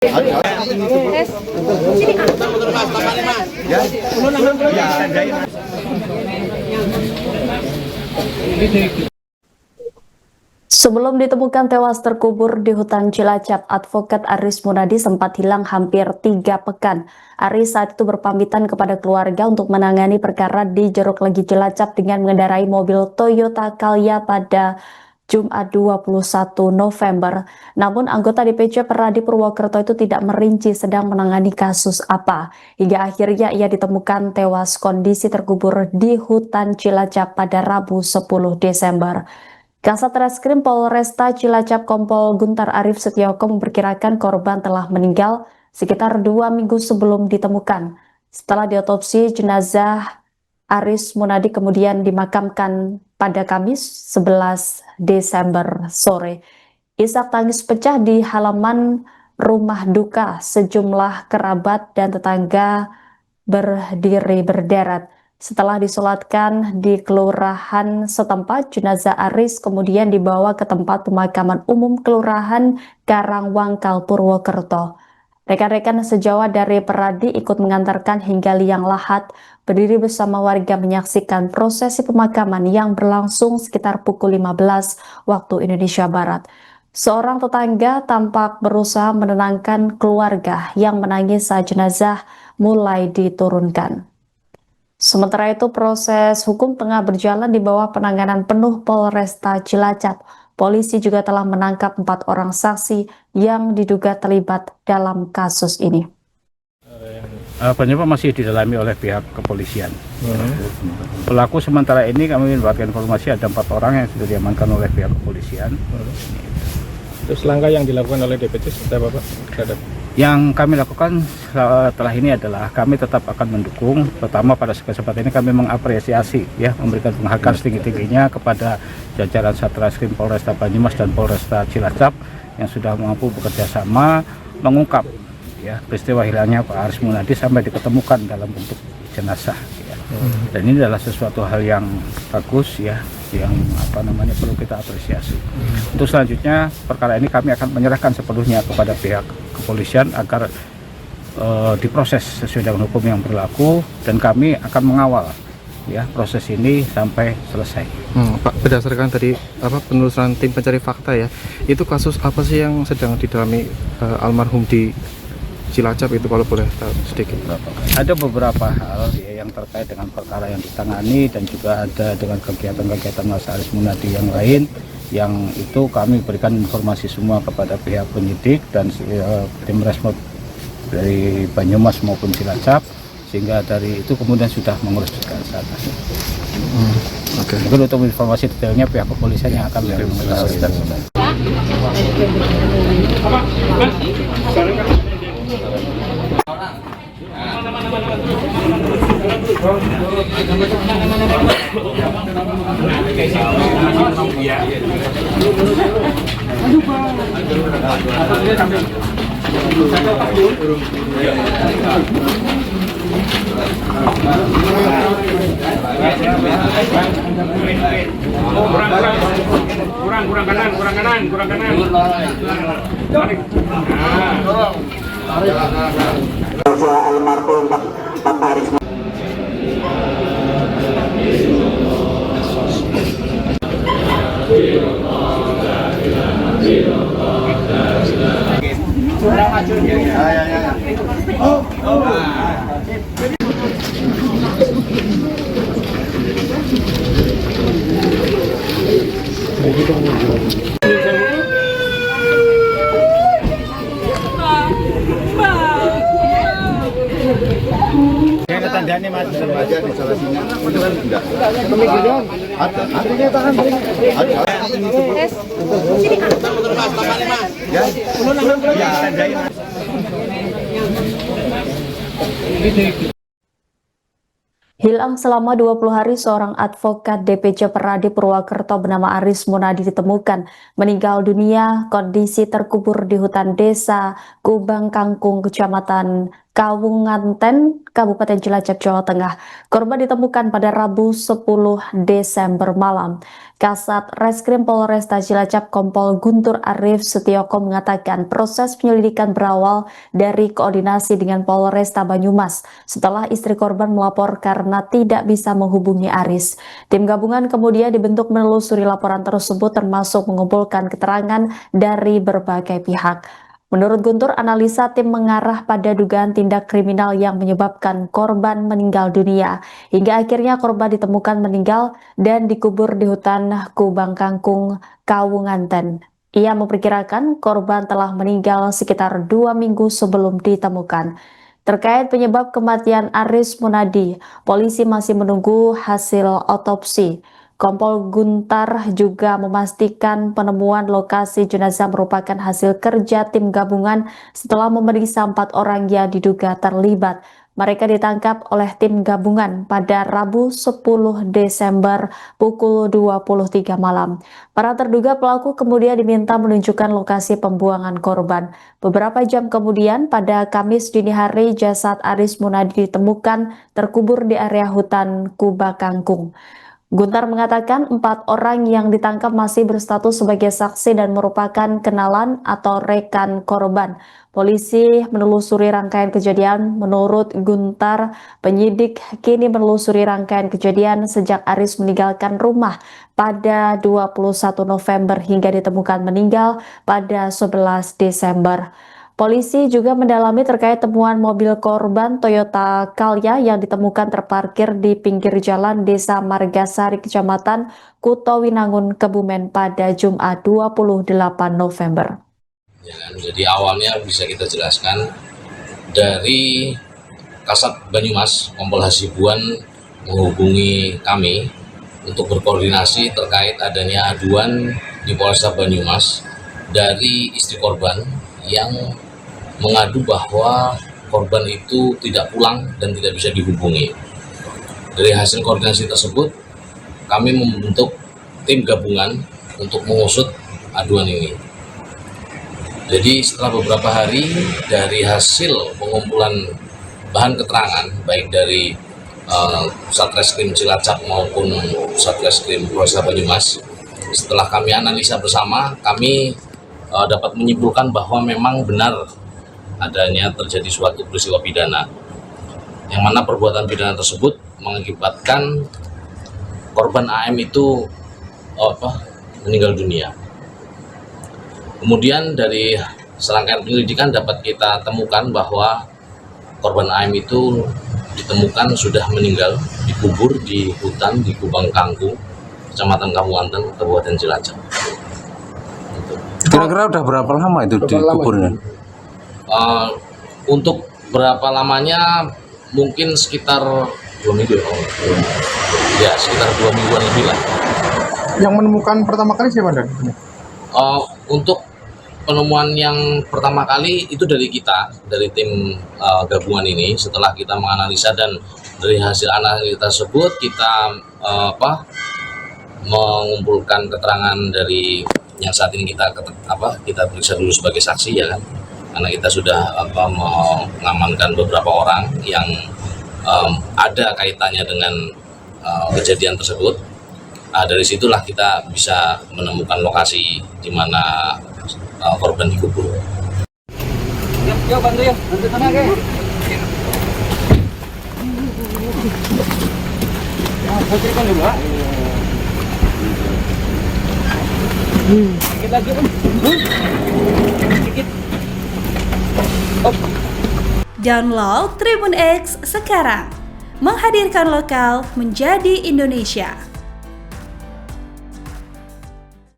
Sebelum ditemukan tewas terkubur di hutan Cilacap, advokat Aris Munadi sempat hilang hampir 3 pekan. Aris saat itu berpamitan kepada keluarga untuk menangani perkara di Jeruk Legi Cilacap dengan mengendarai mobil Toyota Calya pada Jumat 21 November. Namun anggota DPC Peradi Purwokerto itu tidak merinci sedang menangani kasus apa. Hingga akhirnya ia ditemukan tewas kondisi terkubur di hutan Cilacap pada Rabu 10 Desember. Kasat Reskrim Polresta Cilacap Kompol Guntar Arif Setioko memperkirakan korban telah meninggal sekitar 2 minggu sebelum ditemukan. Setelah diotopsi, jenazah Aris Munadi kemudian dimakamkan pada Kamis 11 Desember sore. Isak tangis pecah di halaman rumah duka, sejumlah kerabat dan tetangga berdiri berderet. Setelah disolatkan di kelurahan setempat, jenazah Aris kemudian dibawa ke tempat pemakaman umum Kelurahan Karangwangkal, Purwokerto. Rekan-rekan sejawat dari Peradi ikut mengantarkan hingga liang lahat, berdiri bersama warga menyaksikan prosesi pemakaman yang berlangsung sekitar pukul 15 waktu Indonesia Barat. Seorang tetangga tampak berusaha menenangkan keluarga yang menangis saat jenazah mulai diturunkan. Sementara itu, proses hukum tengah berjalan di bawah penanganan penuh Polresta Cilacap. Polisi juga telah menangkap 4 orang saksi yang diduga terlibat dalam kasus ini. Penyebab masih didalami oleh pihak kepolisian. Pelaku sementara ini kami mendapatkan informasi ada 4 orang yang sudah diamankan oleh pihak kepolisian. Terus langkah yang dilakukan oleh DPC seperti apa, Pak? Yang kami lakukan setelah ini adalah kami tetap akan mendukung, terutama pada kesempatan ini kami mengapresiasi, ya, memberikan penghargaan setinggi-tingginya kepada jajaran Satreskrim Polresta Banyumas dan Polresta Cilacap yang sudah mampu bekerja sama mengungkap, ya, peristiwa hilangnya Pak Aris Munadi sampai diketemukan dalam bentuk jenazah. Ya. Dan ini adalah sesuatu hal yang bagus, ya, yang perlu kita apresiasi. Untuk selanjutnya perkara ini kami akan menyerahkan sepenuhnya kepada pihak kepolisian agar diproses sesuai dengan hukum yang berlaku dan kami akan mengawal, ya, proses ini sampai selesai. Pak, berdasarkan tadi penelusuran tim pencari fakta, ya, itu kasus apa sih yang sedang didalami almarhum di Cilacap itu, kalau boleh tahu sedikit? Ada beberapa hal, ya, yang terkait dengan perkara yang ditangani dan juga ada dengan kegiatan-kegiatan Mas Aris Munadi yang lain, yang itu kami berikan informasi semua kepada pihak penyidik dan tim respon dari Banyumas maupun Cilacap, sehingga dari itu kemudian sudah mengurus ke sana. Mungkin untuk informasi detailnya pihak kepolisian yang akan mengurus. Kurang kanan. Almarhum Pak Aris. Tandanya Mas, aja di salah sini. Enggak. Ada. Artinya tahan beri. Ada. Ya. Ya, tandain. Hilang selama 20 hari seorang advokat DPC Peradi Purwokerto bernama Aris Munadi ditemukan meninggal dunia, kondisi terkubur di hutan desa Kubang Kangkung, Kecamatan Kawunganten, Kabupaten Cilacap, Jawa Tengah. Korban ditemukan pada Rabu 10 Desember malam. Kasat Reskrim Polresta Cilacap Kompol Guntur Arif Setioko mengatakan proses penyelidikan berawal dari koordinasi dengan Polresta Banyumas setelah istri korban melapor karena tidak bisa menghubungi Aris. Tim gabungan kemudian dibentuk menelusuri laporan tersebut termasuk mengumpulkan keterangan dari berbagai pihak. Menurut Guntur, analisa tim mengarah pada dugaan tindak kriminal yang menyebabkan korban meninggal dunia. Hingga akhirnya korban ditemukan meninggal dan dikubur di hutan Kubang Kangkung, Kawunganten. Ia memperkirakan korban telah meninggal sekitar 2 minggu sebelum ditemukan. Terkait penyebab kematian Aris Munadi, polisi masih menunggu hasil otopsi. Kompol Guntar juga memastikan penemuan lokasi jenazah merupakan hasil kerja tim gabungan setelah memeriksa 4 orang yang diduga terlibat. Mereka ditangkap oleh tim gabungan pada Rabu 10 Desember pukul 23 malam. Para terduga pelaku kemudian diminta menunjukkan lokasi pembuangan korban. Beberapa jam kemudian pada Kamis dini hari jasad Aris Munadi ditemukan terkubur di area hutan Kubang Kangkung. Guntar mengatakan 4 orang yang ditangkap masih berstatus sebagai saksi dan merupakan kenalan atau rekan korban. Polisi menelusuri rangkaian kejadian. Menurut Guntar, penyidik kini menelusuri rangkaian kejadian sejak Aris meninggalkan rumah pada 21 November hingga ditemukan meninggal pada 11 Desember. Polisi juga mendalami terkait temuan mobil korban Toyota Calya yang ditemukan terparkir di pinggir jalan Desa Margasari, Kecamatan Kutowinangun, Kebumen pada Jumat 28 November. Ya kan? Jadi awalnya bisa kita jelaskan dari Kasat Banyumas, Kompol Hasibuan menghubungi kami untuk berkoordinasi terkait adanya aduan di Polresta Banyumas dari istri korban yang mengadu bahwa korban itu tidak pulang dan tidak bisa dihubungi. Dari hasil koordinasi tersebut, kami membentuk tim gabungan untuk mengusut aduan ini. Jadi setelah beberapa hari dari hasil pengumpulan bahan keterangan, baik dari Satreskrim Cilacap maupun Satreskrim Polresta Banyumas, setelah kami analisa bersama, kami dapat menyimpulkan bahwa memang benar adanya terjadi suatu peristiwa pidana yang mana perbuatan pidana tersebut mengakibatkan korban AM itu meninggal dunia. Kemudian dari serangkaian penyelidikan dapat kita temukan bahwa korban AM itu ditemukan sudah meninggal dikubur di hutan di Kubang Kangkung, Kecamatan Kawunganten, Kabupaten Cilacap. Kira-kira udah berapa lama itu dikuburnya? Untuk berapa lamanya mungkin sekitar 2 minggu ya, sekitar 2 mingguan lebih lah. Yang menemukan pertama kali siapa, Dan? Untuk penemuan yang pertama kali itu dari kita, dari tim gabungan ini. Setelah kita menganalisa dan dari hasil analisa tersebut kita mengumpulkan keterangan dari yang saat ini kita periksa dulu sebagai saksi, ya kan, karena kita sudah mengamankan beberapa orang yang ada kaitannya dengan kejadian tersebut. Dari situlah kita bisa menemukan lokasi di mana korban dikubur. Yuk bantu yuk, bantu tenaga. Putri dulu, Pak. Sedikit lagi, Om. Sedikit. Download Tribun X sekarang, menghadirkan lokal menjadi Indonesia.